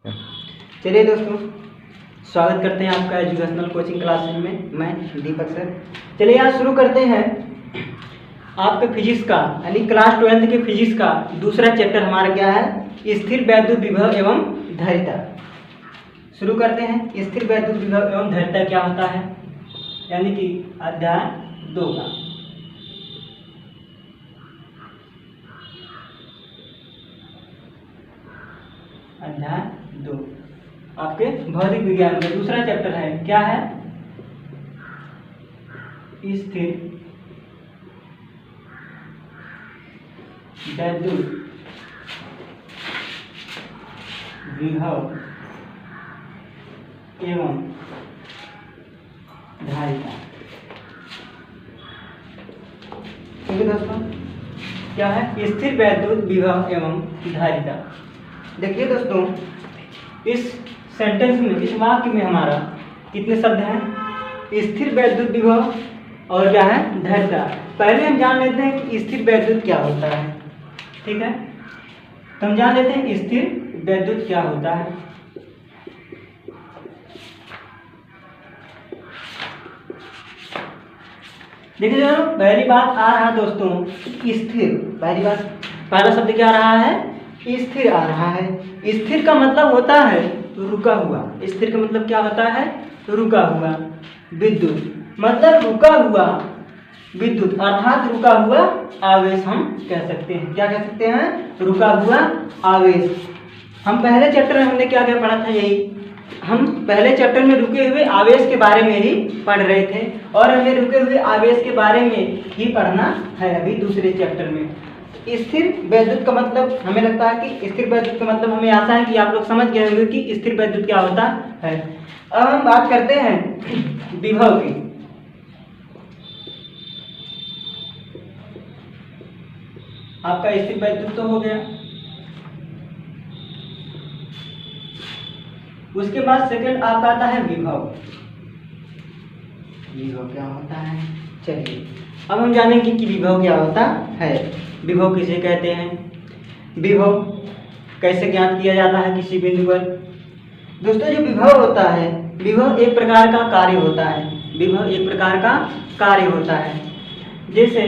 चलिए दोस्तों, स्वागत करते हैं आपका एजुकेशनल कोचिंग क्लासेस में। मैं दीपक सर। चलिए आज शुरू करते हैं आपके फिजिक्स का, यानी क्लास 12th के फिजिक्स का दूसरा चैप्टर हमारा क्या है, स्थिर वैद्युत विभव एवं धारिता। शुरू करते हैं। स्थिर वैद्युत विभव एवं धारिता क्या होता है, यानी कि अध्याय 2 का। अध्याय 2 आपके भौतिक विज्ञान का दूसरा चैप्टर है। क्या है? स्थिर वैद्युत विभव एवं धारिता। ठीक है दोस्तों, क्या है? स्थिर वैद्युत विभव एवं धारिता। देखिए दोस्तों, इस सेंटेंस में, इस वाक्य में हमारा कितने शब्द हैं? स्थिर वैद्युत विभव और क्या है? धारिता। पहले हम जान लेते हैं कि स्थिर वैद्युत क्या होता है। ठीक है, तो हम जान लेते हैं स्थिर वैद्युत क्या होता है। देखिए दोस्तों, पहली बात आ रहा है दोस्तों स्थिर। पहली बात, पहला शब्द क्या आ रहा है? स्थिर आ रहा है। स्थिर का मतलब होता है रुका हुआ। स्थिर का मतलब क्या होता है? रुका हुआ। विद्युत मतलब रुका हुआ विद्युत, अर्थात रुका हुआ आवेश हम कह सकते हैं। क्या कह सकते हैं? रुका हुआ आवेश। हम पहले चैप्टर में हमने क्या क्या पढ़ा था? यही हम पहले चैप्टर में रुके हुए आवेश के बारे में ही पढ़ रहे थे, और हमें रुके हुए आवेश के बारे में ही पढ़ना है अभी दूसरे चैप्टर में। स्थिर वैद्युत का मतलब, हमें लगता है कि स्थिर वैद्युत का मतलब हमें आशा है कि आप लोग समझ गए होंगे कि स्थिर वैद्युत क्या होता है। अब हम बात करते हैं विभव की। आपका स्थिर वैद्युत तो हो गया। उसके बाद सेकंड आपका आता है विभव। विभव क्या होता है? चलिए अब हम जानेंगे कि विभव क्या होता है। विभव किसे कहते हैं? विभव कैसे ज्ञात किया जाता है किसी बिंदु पर? दोस्तों, जो विभव होता है, विभव एक प्रकार का कार्य होता है। विभव एक प्रकार का कार्य होता है। जैसे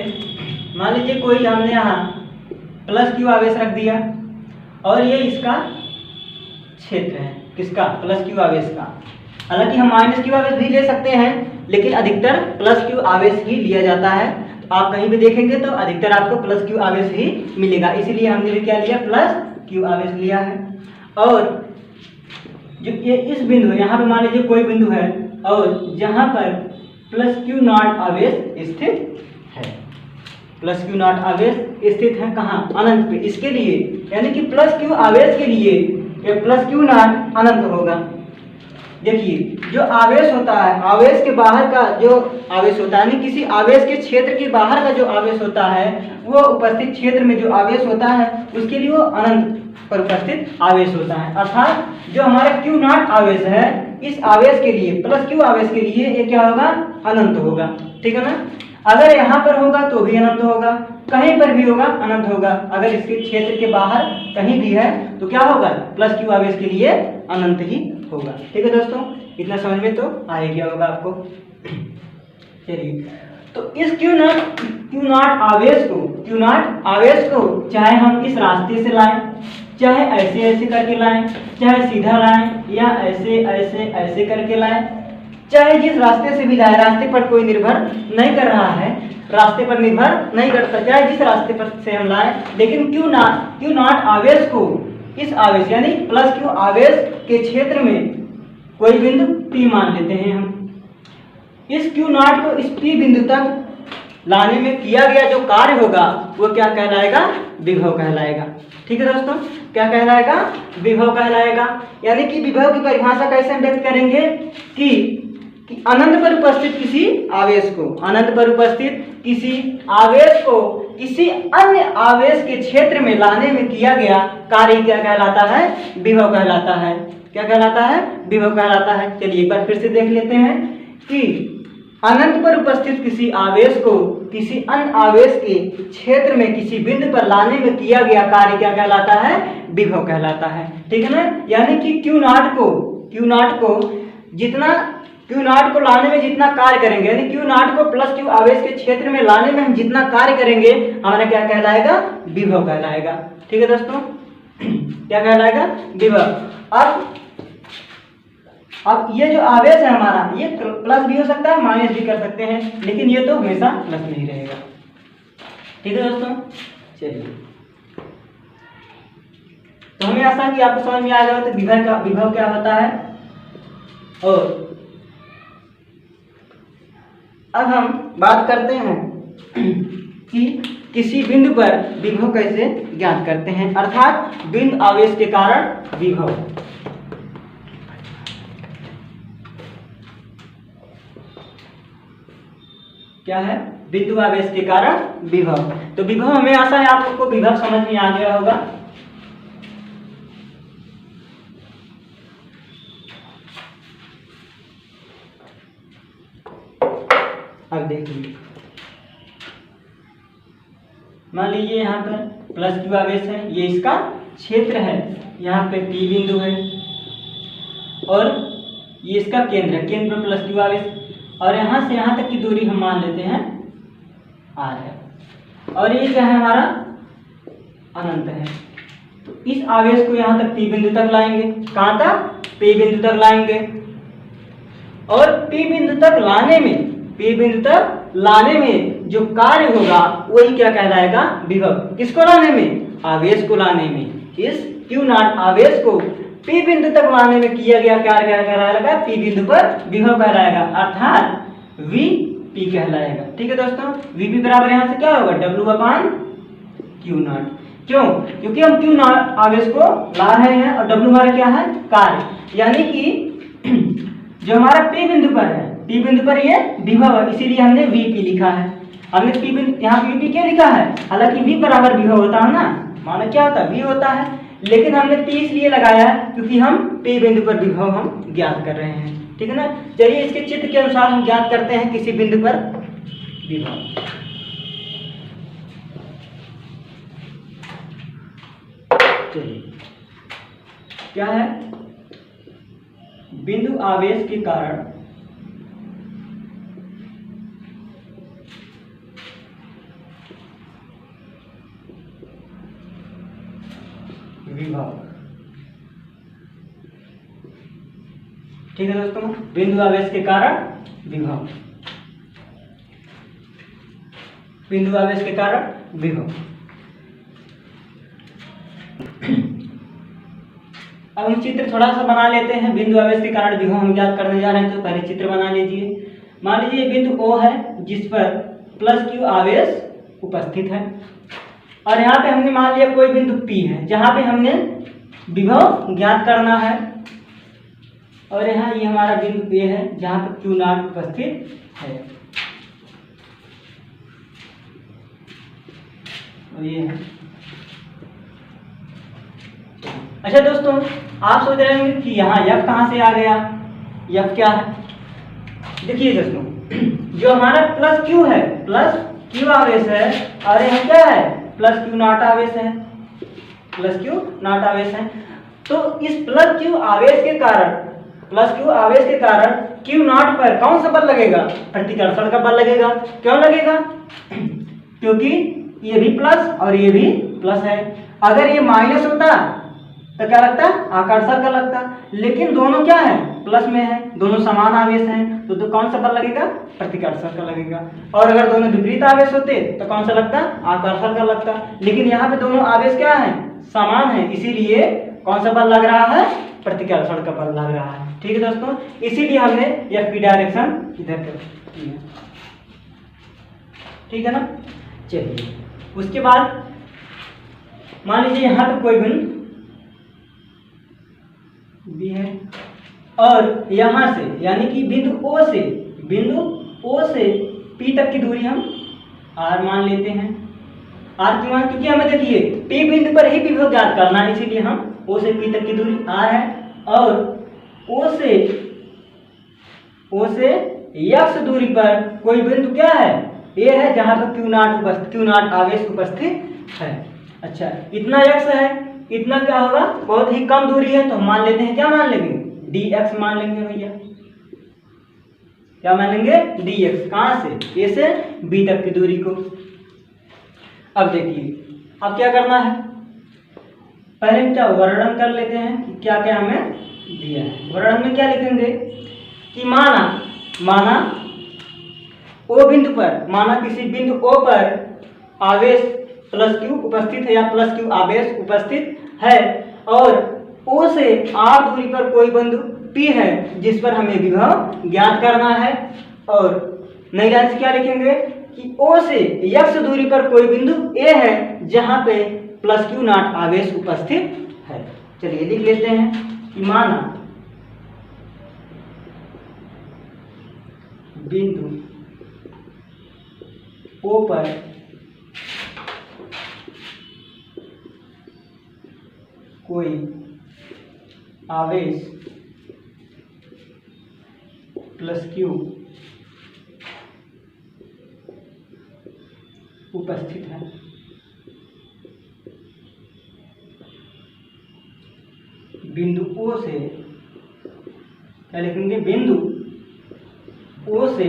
मान लीजिए कोई हमने यहाँ प्लस क्यू आवेश रख दिया, और ये इसका क्षेत्र है। किसका? प्लस क्यू आवेश का। हालांकि हम माइनस क्यू आवेश भी ले सकते हैं, लेकिन अधिकतर प्लस क्यू आवेश ही लिया जाता है। तो आप कहीं भी देखेंगे तो अधिकतर आपको प्लस क्यू आवेश ही मिलेगा, इसीलिए हमने भी क्या लिया? प्लस क्यू आवेश लिया है। और जो ये इस बिंदु, यहाँ पे मान लीजिए कोई बिंदु है, और जहाँ पर प्लस क्यू नॉट आवेश स्थित है। प्लस क्यू नॉट आवेश स्थित है कहाँ? अनंत पे। इसके लिए यानी कि प्लस क्यू आवेश के लिए ये प्लस क्यू नॉट अनंत होगा। देखिए, जो आवेश होता है, आवेश के बाहर का जो आवेश होता है, यानी किसी आवेश के क्षेत्र के बाहर का जो आवेश होता है, वो उपस्थित क्षेत्र में जो आवेश होता है उसके लिए वो अनंत पर उपस्थित आवेश होता है। अर्थात जो हमारा क्यू नॉट आवेश है, इस आवेश के लिए, प्लस क्यू आवेश के लिए ये क्या होगा? अनंत होगा। ठीक है ना? अगर यहाँ पर होगा तो भी अनंत होगा, कहीं पर भी होगा अनंत होगा। अगर इसके क्षेत्र के बाहर कहीं भी है तो क्या होगा? प्लस क्यू आवेश के लिए अनंत ही होगा। ठीक है दोस्तों, इतना समझ में तो आ ही गया होगा आपको। चलिए, तो इस क्यू नॉट आवेश को चाहे हम इस रास्ते से लाएं, चाहे ऐसे ऐसे करके लाएं, चाहे सीधा लाएं, या ऐसे ऐसे ऐसे करके लाएं, चाहे जिस रास्ते से भी लाएं, रास्ते पर कोई निर्भर नहीं कर रहा है, रास्ते पर निर्भर नहीं करता, चाहे जिस रास्ते पर से हम लाएं, लेकिन क्यू नॉट आवेश को इस आवेश यानी प्लस क्यू आवेश के क्षेत्र में कोई बिंदु P मान लेते हैं हम। इस क्यू नॉट को इस P बिंदु तक लाने में किया गया जो कार्य होगा वो क्या कहलाएगा? विभव कहलाएगा। ठीक है दोस्तों, क्या कहलाएगा? विभव कहलाएगा। यानी कि विभव की परिभाषा कैसे हम व्यक्त करेंगे कि अनंत पर उपस्थित किसी आवेश को, अनंत पर उपस्थित किसी आवेश को किसी अन्य आवेश के क्षेत्र में लाने में किया गया कार्य क्या कहलाता है? विभव कहलाता है। क्या कहलाता है? विभव कहलाता है। चलिए एक बार फिर से देख लेते हैं कि अनंत पर उपस्थित किसी आवेश को किसी अन्य आवेश के क्षेत्र में किसी बिंदु पर लाने में किया गया कार्य क्या कहलाता है? विभव कहलाता है। ठीक है ना। यानी कि Q नॉट को जितना Q नॉट को लाने में जितना कार्य करेंगे, यानी Q नॉट को प्लस Q आवेश के क्षेत्र में लाने में हम जितना कार्य करेंगे, हमारा क्या कहलाएगा? विभव कहलाएगा। ठीक है दोस्तों, क्या कहलाएगा? विभव। अब ये जो आवेश है हमारा, ये प्लस भी हो सकता है, माइनस भी कर सकते हैं, लेकिन ये तो हमेशा प्लस में ही रहेगा। ठीक है दोस्तों, चलिए, तो हमें आशा कि आपको समझ में आ गया तो विभव क्या होता है। और अब हम बात करते हैं कि किसी बिंदु पर विभव कैसे ज्ञात करते हैं, अर्थात बिंदु आवेश के कारण विभव। क्या है? बिंदु आवेश के कारण विभव। तो विभव, हमें आशा है आप लोग को विभव समझ में आ गया होगा। अब देखिए, मान लीजिए यहाँ पर प्लस Q आवेश है, ये इसका क्षेत्र है, यहाँ पे P बिंदु है और ये इसका केंद्र है, केंद्र पर प्लस Q आवेश, और यहाँ से यहाँ तक की दूरी हम मान लेते हैं R है, और ये क्या है? हमारा अनंत है। तो इस आवेश को यहाँ तक P बिंदु तक लाएंगे। कहाँ तक? P बिंदु तक लाएंगे। और P बिंदु तक लाने में जो कार्य होगा वही क्या कहलाएगा? विभव। किसको लाने में? आवेश को लाने में। इस Q नॉट आवेश को P बिंदु तक लाने में किया गया कार्य क्या कहलाएगा? P बिंदु पर विभव कहलाएगा, अर्थात Vp कहलाएगा। ठीक है दोस्तों, Vp बराबर यहाँ से क्या होगा? W/Q not. क्यों? क्योंकि हम Q नॉट आवेश को ला रहे हैं और W हमारा क्या है? कार्य। यानी कि जो हमारा P बिंदु पर है, P बिंदु पर ये विभव है, इसीलिए हमने Vp लिखा है। हमने P बिंदु यहाँ Vp क्यों लिखा है? हालांकि V बराबर विभव होता है ना, माना क्या होता है? V होता है, लेकिन हमने P इसलिए लगाया है क्योंकि हम P बिंदु पर विभव हम ज्ञात कर रहे हैं। ठीक है ना। चलिए, इसके चित्र के अनुसार हम ज्ञात करते हैं किसी बिंदु पर विभव। चलिए, क्या है? बिंदु आवेश के कारण विभव। ठीक है दोस्तों, बिंदु आवेश के कारण विभव, बिंदु आवेश के कारण विभव। अब हम चित्र थोड़ा सा बना लेते हैं। बिंदु आवेश के कारण विभव हम ज्ञात करने जा रहे हैं, तो पहले चित्र बना लीजिए। मान लीजिए बिंदु O है जिस पर प्लस Q आवेश उपस्थित है, और यहाँ पे हमने मान लिया कोई बिंदु P है जहाँ पे हमने विभव ज्ञात करना है, और यहाँ ये हमारा बिंदु P है जहाँ पे Q नॉट उपस्थित है, और ये है। अच्छा दोस्तों, आप सोच रहे होंगे कि यहाँ F कहाँ से आ गया? F क्या है? देखिए दोस्तों, जो हमारा प्लस Q है, प्लस Q आवेश है, और यहाँ क्या है? प्लस Q नॉट आवेश है, प्लस Q नॉट आवेश है। तो इस प्लस Q आवेश के कारण, प्लस Q आवेश के कारण Q नॉट पर कौन सा बल लगेगा? प्रतिकर्षण का बल लगेगा। क्यों लगेगा? क्योंकि ये भी प्लस और ये भी प्लस है। अगर ये माइनस होता तो क्या लगता? आकर्षण का लगता, लेकिन दोनों क्या है? प्लस में है, दोनों समान आवेश हैं, तो कौन सा बल लगेगा? प्रतिकर्षण का लगेगा। और अगर दोनों विपरीत आवेश होते तो कौन सा लगता? आकर्षण का लगता। लेकिन यहाँ पे दोनों आवेश क्या है? समान है, इसीलिए कौन सा बल लग रहा है? प्रतिकर्षण का बल लग रहा है। ठीक है दोस्तों, इसीलिए हमने F की डायरेक्शन इधर कर दी है। ठीक है ना। चलिए, उसके बाद मान लीजिए यहाँ पे कोई बिंदु B है, और यहाँ से यानी कि बिंदु O से P तक की दूरी हम R मान लेते हैं। R की मान, क्योंकि हमें देखिए P बिंदु पर ही विभव ज्ञात करना है, इसीलिए हम O से P तक की दूरी R है, और O से x दूरी पर कोई बिंदु क्या है, ए है, जहां पर क्यू नॉट आवेश उपस्थित है। अच्छा, इतना x है, इतना क्या होगा, बहुत ही कम दूरी है, तो मान लेते हैं, क्या मान लेंगे, dx मान लेंगे भैया। क्या मानेंगे, dx। कहां से, ए से बी तक की दूरी को। अब देखिए, अब क्या करना है, पहले क्या वर्णन कर लेते हैं कि क्या क्या हमें दिया है। वर्णन में क्या लिखेंगे कि माना ओ बिंदु पर, माना किसी बिंदु ओ पर आवेश प्लस क्यू उपस्थित है या प्लस क्यू आवेश उपस्थित है, और ओ से आर दूरी पर कोई बिंदु पी है जिस पर हमें विभव ज्ञात करना है। और नई लाइन से क्या लिखेंगे कि ओ से x दूरी पर कोई बिंदु ए है जहां पे प्लस क्यू नॉट आवेश उपस्थित है। चलिए लिख लेते हैं कि माना बिंदु ओ पर कोई आवेश प्लस क्यू उपस्थित है। बिंदु ओ से क्या लिखेंगे, बिंदु ओ से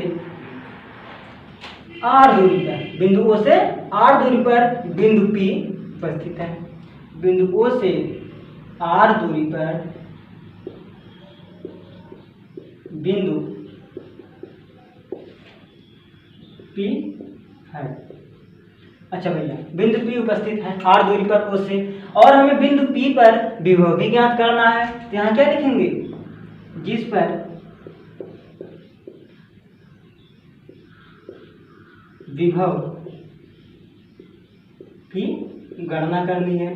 आर दूरी पर, बिंदु ओ से आर दूरी पर बिंदु पी उपस्थित है। बिंदु ओ से आर दूरी पर बिंदु पी है। अच्छा भैया, बिंदु पी उपस्थित है आर दूरी पर ओ से, और हमें बिंदु पी पर विभव भी ज्ञात करना है। तो यहाँ क्या लिखेंगे, जिस पर विभव की गणना करनी है।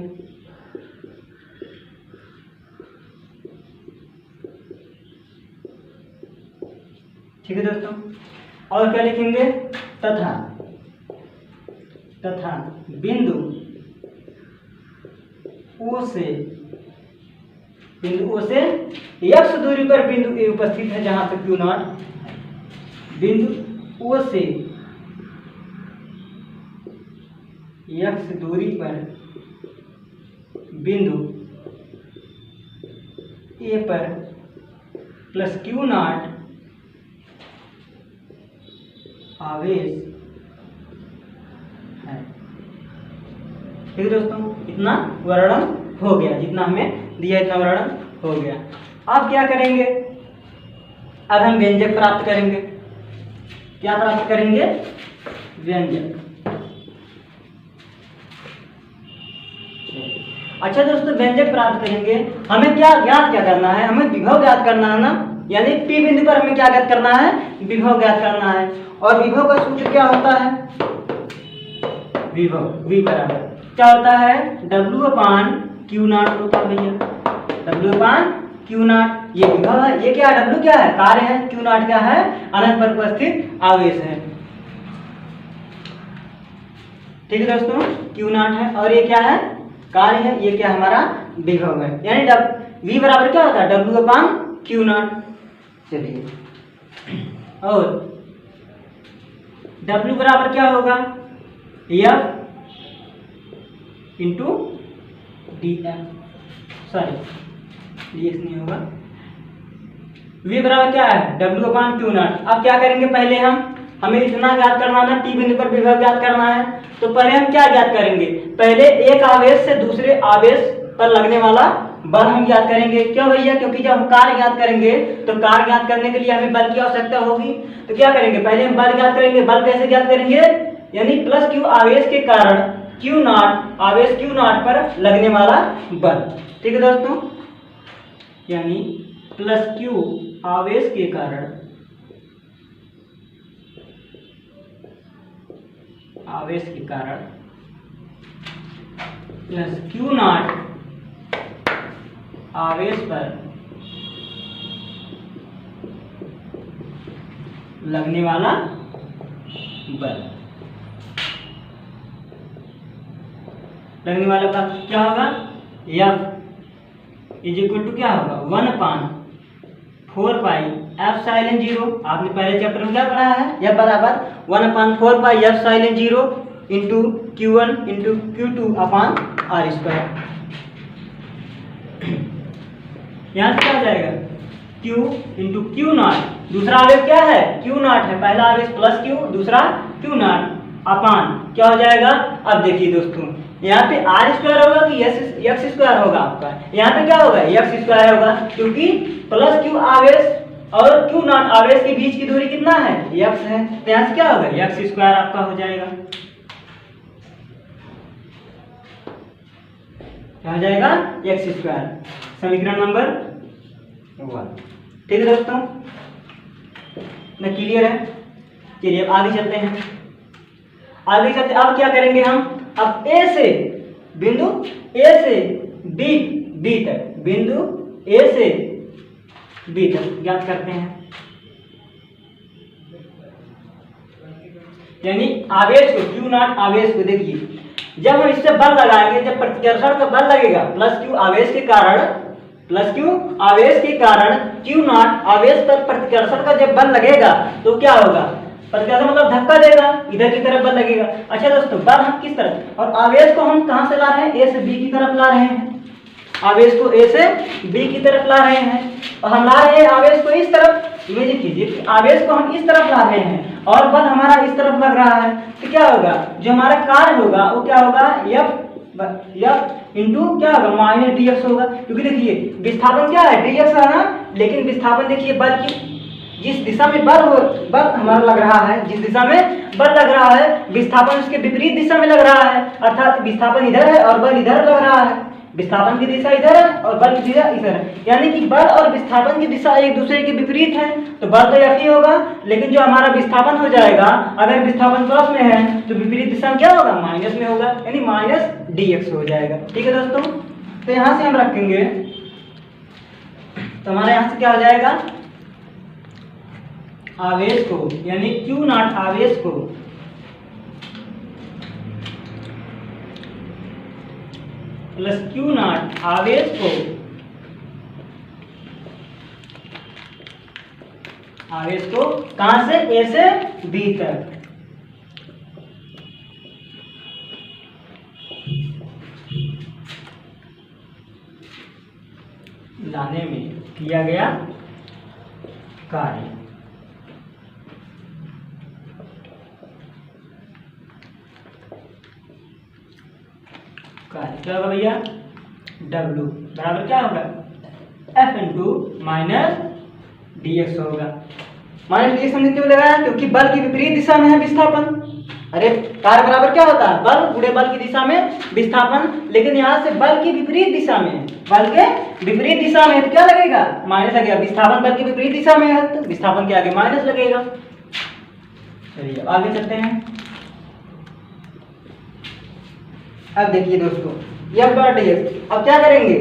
ठीक है दोस्तों, और क्या लिखेंगे, तथा बिंदु ओ से x दूरी पर बिंदु ए उपस्थित है जहां पर क्यू नॉट है। बिंदु ओ से x दूरी पर बिंदु ए पर प्लस क्यू नॉट आवेश है। ठीक है दोस्तों, इतना वर्णन हो गया, जितना हमें दिया इतना वर्णन हो गया। अब क्या करेंगे, अब हम व्यंजक प्राप्त करेंगे। क्या प्राप्त करेंगे, व्यंजक। अच्छा दोस्तों, व्यंजक प्राप्त करेंगे, हमें क्या करना है, हमें विभव ज्ञात करना है ना, यानी पी बिंदु पर हमें क्या ज्ञात करना है, विभव ज्ञात करना है। और विभव का सूत्र क्या होता है, विभव v बराबर क्या होता है, W अपान क्यू नॉट होता है भैया, W अपान क्यू नॉट। ये विभव है, ये क्या है, W क्या है, कार्य है, क्यू नॉट क्या है, अनंत पर उपस्थित आवेश है। ठीक है दोस्तों, क्यू नॉट है और ये क्या है, कार्य है, ये क्या हमारा विभव है, यानी v बराबर क्या होता है, W अपान क्यू नॉट। चलिए, और W बराबर क्या होगा, F into D F, sorry dx नहीं होगा, v बराबर क्या है, W अपान क्यू नॉट। अब क्या करेंगे, पहले हमें इतना ज्ञात करना है, टी बिंदु पर विभव ज्ञात करना है। तो पहले हम क्या ज्ञात करेंगे, पहले एक आवेश से दूसरे आवेश पर लगने वाला बल हम ज्ञात करेंगे। क्यों भैया, क्योंकि जब हम कार्य ज्ञात करेंगे तो कार्य ज्ञात करने के लिए हमें बल की आवश्यकता होगी। तो क्या करेंगे, पहले हम बल ज्ञात करेंगे। बल कैसे ज्ञात करेंगे, यानी प्लस क्यू आवेश के कारण क्यू नॉट, आवेश क्यू नॉट पर लगने वाला बल। ठीक है दोस्तों, यानी प्लस क्यू आवेश के कारण प्लस क्यू नॉट आवेश पर लगने वाला बल, क्या होगा, F इज इक्वल टू क्या होगा, 1/4 पाई एप्सिलॉन 0, आपने पहले चैप्टर में क्या पढ़ा है, यह बराबर 1/4 pi epsilon 0 into Q1 into Q2 अपान R स्क्वायर। यहाँ से क्या हो जाएगा, Q इंटू Q नॉट, दूसरा आवेश क्या है Q नॉट है, पहला आवेश प्लस Q, दूसरा Q नॉट अपान क्या हो जाएगा। अब देखिए दोस्तों, यहाँ पे R स्क्वायर होगा कि एक्स स्क्वायर होगा आपका, यहाँ पे क्या होगा एक्स स्क्वायर होगा, क्योंकि प्लस Q आवेश और Q नॉट आवेश के बीच की दूरी कितना है, x है, तो यहाँ से क्या होगा एक्स स्क्वायर आपका हो जाएगा, क्या हो जाएगा एक्स स्क्वायर, समीकरण नंबर 1। ठीक है दोस्तों, ना क्लियर है। चलिए अब आगे चलते हैं, आगे चलते अब क्या करेंगे हम, अब A से बिंदु A से B तक, बिंदु A से B तक ज्ञात करते हैं, यानी आवेश को Q नॉट आवेश को देखिए, जब हम इससे बल लगाएंगे, जब प्रतिकर्षण का बल लगेगा प्लस Q आवेश के कारण, प्लस Q आवेश के कारण Q नॉट आवेश पर प्रतिकर्षण का जब बल लगेगा तो क्या होगा, प्रतिकर्षण मतलब धक्का देगा, इधर की तरफ बल लगेगा। अच्छा दोस्तों, बल हम किस तरफ, और आवेश को हम कहां से ला रहे हैं, A से B की तरफ ला रहे हैं, आवेश को A से B की तरफ ला रहे हैं, और हम ला रहे हैं आवेश को इस तरफ। इमेजिन कीजिए कि आवेश को हम इस तरफ ला रहे हैं और बल हमारा इस तरफ लग रहा है, तो क्या होगा, जो हमारा कार्य होगा वो क्या होगा, F इंटू क्या होगा माइनस dx होगा, क्योंकि देखिए विस्थापन क्या है dx है ना, लेकिन विस्थापन देखिए बल की जिस दिशा में बल हमारा लग रहा है, जिस दिशा में बल लग रहा है, विस्थापन उसके विपरीत दिशा में लग रहा है, अर्थात विस्थापन इधर है और बल इधर लग रहा है, विस्थापन की दिशा इधर है और बल की दिशा इधर है, यानी कि बल और विस्थापन की दिशा एक दूसरे के विपरीत है, तो बल तो यही होगा, लेकिन जो हमारा विस्थापन हो जाएगा, अगर विस्थापन प्लस में है तो विपरीत दिशा में क्या होगा, माइनस में होगा, यानी माइनस dx हो जाएगा। ठीक है दोस्तों, तो यहाँ से हम रखेंगे, तो हमारे यहाँ से क्या हो जाएगा, आवेश को यानी Q नॉट आवेश को प्लस Q नॉट आवेश को कहां से, A से B तक लाने में किया गया कार्य। क्या होगा भैया, W बराबर क्या होगा, F इंटू माइनस dx होगा। माइनस dx हमने क्यों लगाया, क्योंकि बल की विपरीत दिशा में है विस्थापन, अरे कार्य बराबर क्या होता है, बल गुणे बल की दिशा में विस्थापन, लेकिन यहाँ से बल की विपरीत दिशा में, बल के विपरीत दिशा में तो क्या लगेगा, माइनस लगेगा, विस्थापन बल की विपरीत दिशा में है तो विस्थापन के आगे माइनस लगेगा। चलिए आगे चलते हैं। अब देखिए दोस्तों, F डॉट dx, अब क्या करेंगे,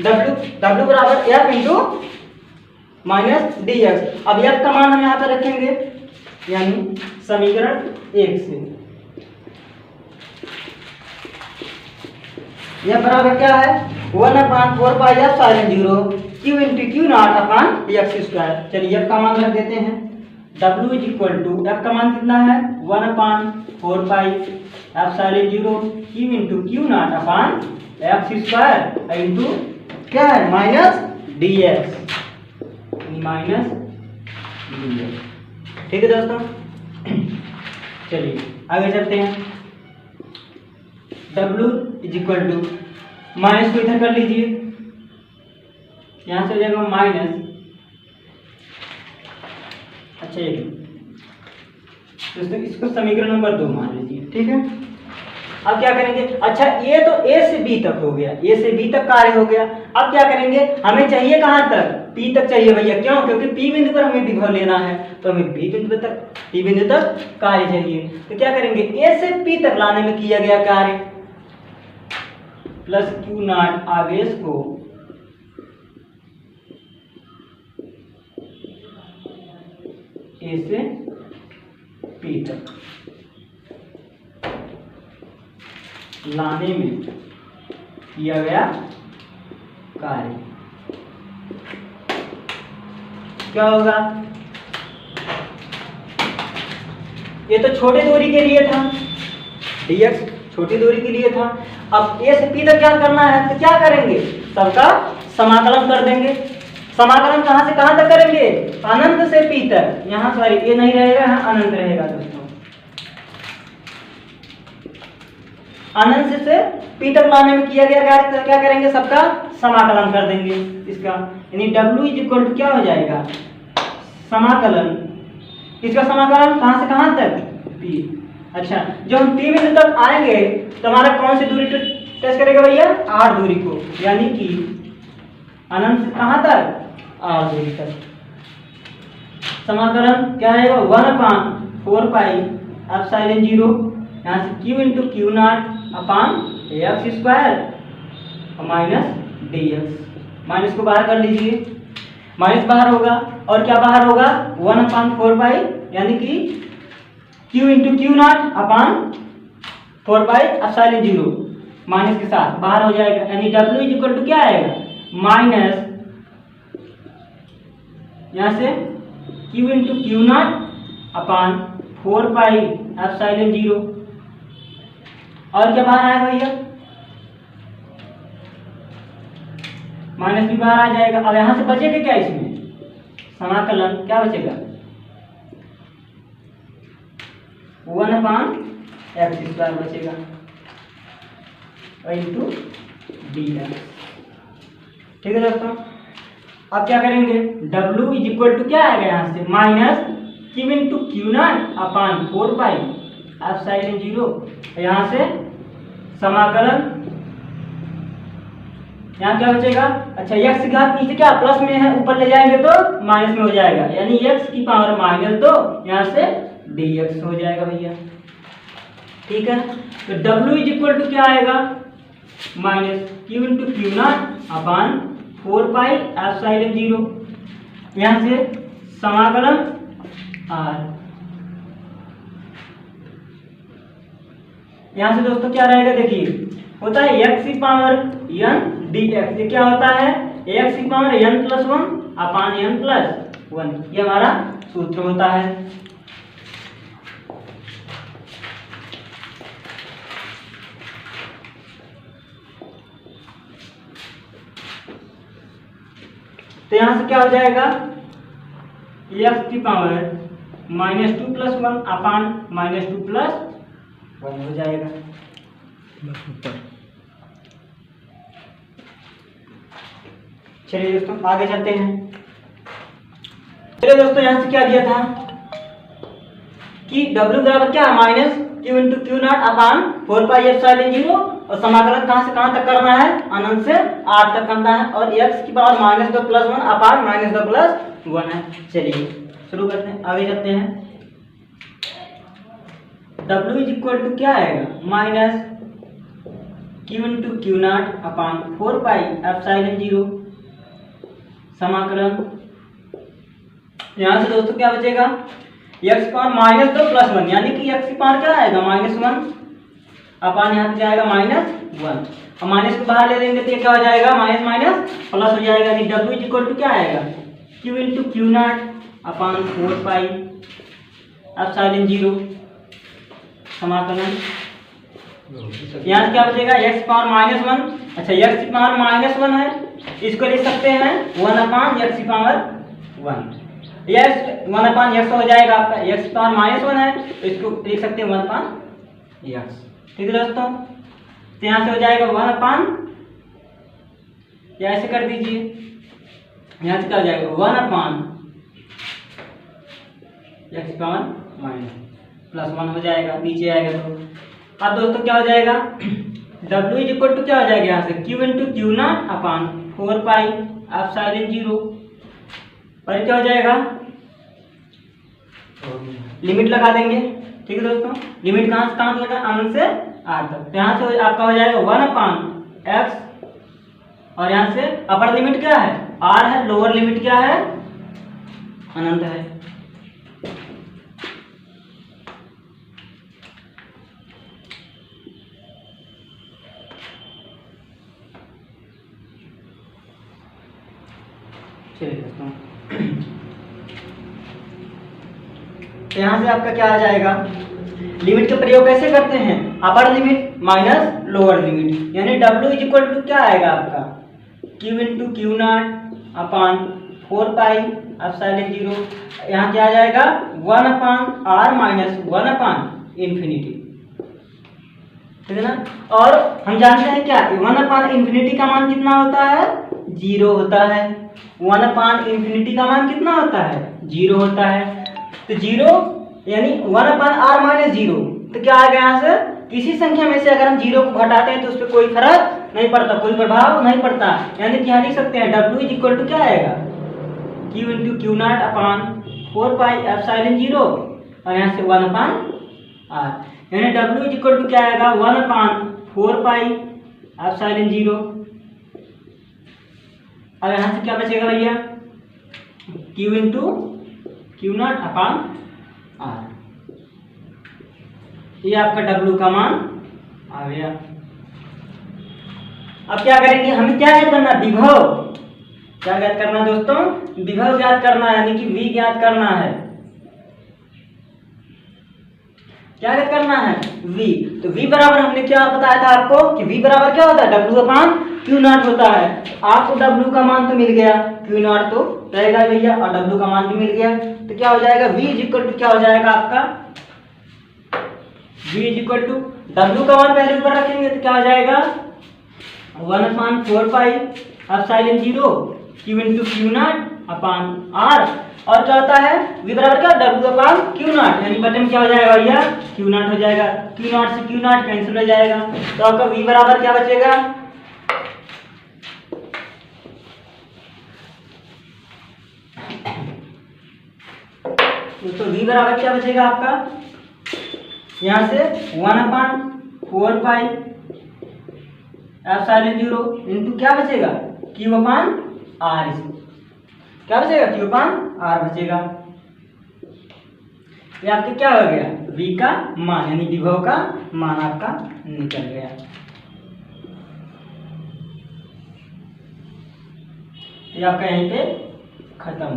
W बराबर F इंटू माइनस dx, अब F का मान हम यहाँ पर रखेंगे, यानी समीकरण 1 से यह बराबर क्या है, 1/4 pi epsilon 0 Q into Q naught upon x square. चलिए F का मान रख देते हैं, W is equal to, F का मान कितना है 1/4 pi epsilon 0 Q into Q naught upon x square into क्या है माइनस dx, माइनस dx। ठीक है दोस्तों, चलिए आगे चलते हैं। W is equal to, minus को इधर कर लीजिए, यहां से हो जाएगा माइनस, अच्छा ये दोस्तों इसको समीकरण नंबर 2 मान लीजिए। ठीक है, अब क्या करेंगे, अच्छा ये तो A से B तक हो गया, A से B तक कार्य हो गया, अब क्या करेंगे, हमें चाहिए कहां तक, P तक चाहिए भैया, क्यों, क्योंकि P बिंदु पर हमें विभव लेना है, तो हमें P बिंदु तक कार्य चाहिए, तो क्या करेंगे, A से P तक लाने में किया गया कार्य प्लस Q नॉट आवेश को A से P तक लाने में किया गया कार्य। क्या होगा, ये तो छोटी दूरी के लिए था, dx छोटी दूरी के लिए था। अब a से p तक क्या करना है, तो क्या करेंगे, सबका समाकलन कर देंगे। समाकलन कहाँ से कहाँ तक करेंगे, अनंत से p तक। यहाँ सॉरी ये नहीं रहेगा, यहाँ अनंत रहेगा दोस्तों। अनंत से p तक लाने में किया गया क्या करेंगे, सबका समाकलन कर देंगे इसका। यानी w इज इक्वल टू क्या हो जाएगा, समाकलन, इसका समाकलन कहाँ से कहाँ तक, p। अच्छा, जब हम p बिंदु तक आएंगे तो हमारा कौन सी दूरी टच करेगा भैया, r दूरी को, यानी कि अनंत से कहाँ तक, r दूरी तक। समाकलन क्या रहेगा, 1/4 पाई एप्सिलॉन 0, यहाँ से q into Q not upon x square और माइनस dx। माइनस को बाहर कर लीजिए, माइनस बाहर होगा और क्या बाहर होगा, 1/4 पाई, यानी कि q into Q not upon 4 pi epsilon 0 minus के साथ बाहर हो जाएगा। यानी w इज इक्वल टू क्या आएगा, माइनस यहाँ से q into Q not upon 4 pi epsilon 0, और क्या बाहर आएगा भैया, माइनस भी बाहर आ जाएगा। अब यहां से बचेगा क्या, इसमें समाकलन क्या बचेगा, 1/x² बचेगा इंटू dx। ठीक है दोस्तों, अब क्या करेंगे, w इज इक्वल टू क्या आएगा, यहाँ से minus q into Q not upon 4 pi epsilon 0। यहाँ से समाकलन, यहाँ क्या बचेगा, अच्छा x की घात नीचे क्या प्लस में है, ऊपर ले जाएंगे तो माइनस में हो जाएगा, यानी x की पावर माइनस 2, यहाँ से dx हो जाएगा भैया। ठीक है, तो w इज इक्वल टू क्या आएगा, minus q into Q not upon 4 pi epsilon 0, यहाँ से समाकलन r। यहाँ से दोस्तों क्या रहेगा, देखिए होता है x की पावर n dx, ये क्या होता है, x की पावर n प्लस 1 अपान n प्लस 1, ये हमारा सूत्र होता है। तो यहाँ से क्या हो जाएगा, x की पावर -2 प्लस 1 अपान -2 प्लस 1 हो जाएगा। चलिए दोस्तों आगे चलते हैं। चलिए दोस्तों, यहाँ से क्या दिया था कि w बराबर क्या है, minus q into Q not upon 4 pi epsilon 0, और समाकलन कहाँ से कहाँ तक करना है, अनंत से r तक करना है, और x की पावर -2 प्लस 1 अपान -2 प्लस 1 है। चलिए शुरू करते हैं, आगे चलते हैं। w इज इक्वल टू क्या आएगा, minus q into Q not upon 4 pi epsilon 0, समाकलन, यहाँ से दोस्तों क्या बचेगा, x पावर -2 प्लस 1, यानी कि x की पावर क्या आएगा, -1 अपान यहाँ पे जाएगा -1, और माइनस को बाहर ले देंगे तो ये क्या हो जाएगा, माइनस माइनस प्लस हो जाएगा। यानी w इज इक्वल टू क्या आएगा, q into Q not upon 4 pi epsilon 0, समाकलन, यहाँ से क्या बचेगा, x पावर -1, अच्छा x की पावर -1 है, इसको लिख सकते हैं 1 अपान x की पावर 1, x 1 अपान x हो जाएगा आपका, x की पावर -1 है तो इसको लिख सकते हैं 1 अपान x। ठीक है दोस्तों, तो यहाँ से हो जाएगा 1 अपान, या ऐसे कर दीजिए, यहाँ से क्या हो जाएगा 1 अपान x की पावर प्लस 1 हो जाएगा, नीचे आएगा तो। अब दोस्तों क्या हो जाएगा, w इज इक्वल टू क्या हो जाएगा, यहाँ से q into Q not upon 4 pi epsilon 0, और क्या हो जाएगा, लिमिट लगा देंगे। ठीक है दोस्तों, लिमिट कहाँ से कहाँ लगा, अनंत से r तक, तो यहाँ से आपका हो जाएगा 1 अपान x, और यहाँ से अपर लिमिट क्या है, r है, लोअर लिमिट क्या है, अनंत है। चलिए दोस्तों तो यहाँ से आपका क्या आ जाएगा, लिमिट का प्रयोग कैसे करते हैं, upper limit minus lower limit, यानी W इज इक्वल टू क्या आएगा आपका Q into Q not upon 4 pi epsilon 0, यहाँ क्या आ जाएगा 1 अपान R माइनस 1 अपान इन्फिनिटी, ठीक है ना। और हम जानते हैं क्या 1 अपान इन्फिनिटी का मान कितना होता है, 0 होता है। 1 अपान इन्फिनिटी का मान कितना होता है, 0 होता है। तो 0 यानी 1 अपान R माइनस 0, तो क्या आएगा यहाँ से, किसी संख्या में से अगर हम 0 को घटाते हैं तो उस पर कोई फर्क नहीं पड़ता, कोई प्रभाव नहीं पड़ता, यानी कि यहाँ लिख सकते हैं W इज इक्वल टू क्या आएगा Q into Q not upon 4 pi epsilon 0 और यहाँ से 1 अपान R, यानी W इज इक्वल टू क्या आएगा 1 अपान 4 पाई एप्सिलॉन 0। अब यहाँ से क्या बचेगा भैया, Q into Q not upon R, ये आपका W का मान आ गया। अब क्या करेंगे, हमें क्या याद करना, विभव, क्या ज्ञात करना है दोस्तों, विभव ज्ञात करना है, यानी कि V ज्ञात करना है। क्या ज्ञात करना है, V। तो V बराबर हमने क्या बताया था आपको कि V बराबर क्या होता है, W अपान क्यू नॉट होता है। आपको W का मान तो मिल गया, क्यू नॉट तो रहेगा भैया, और W का मान भी मिल गया, तो क्या हो जाएगा V इज इक्वल टू क्या हो जाएगा आपका, V is equal to W का मान पहले ऊपर रखेंगे तो क्या हो जाएगा 1 अपान 4 पाई epsilon 0 Q into Q not upon R, और क्या होता है V बराबर क्या, W अपान क्यू नॉट, यानी बटन में क्या हो जाएगा भैया, क्यू नॉट हो जाएगा, क्यू नॉट से क्यू नॉट कैंसिल हो जाएगा, तो आपका V बराबर क्या बचेगा, तो V बराबर क्या बचेगा आपका, यहाँ से 1 अपान 4 पाई एप्सिलॉन 0 इंटू क्या बचेगा Q अपान R, क्या बचेगा Q अपान R बचेगा। ये आपके क्या हो गया, V का मान, यानी विभव का मान आपका निकल गया। ये आपका यहीं पे खत्म,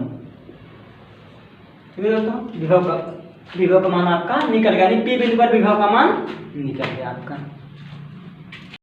ठीक है दोस्तों, विभव का मान आपका निकल गया, यानी P बिंदु पर विभव का मान निकल गया आपका।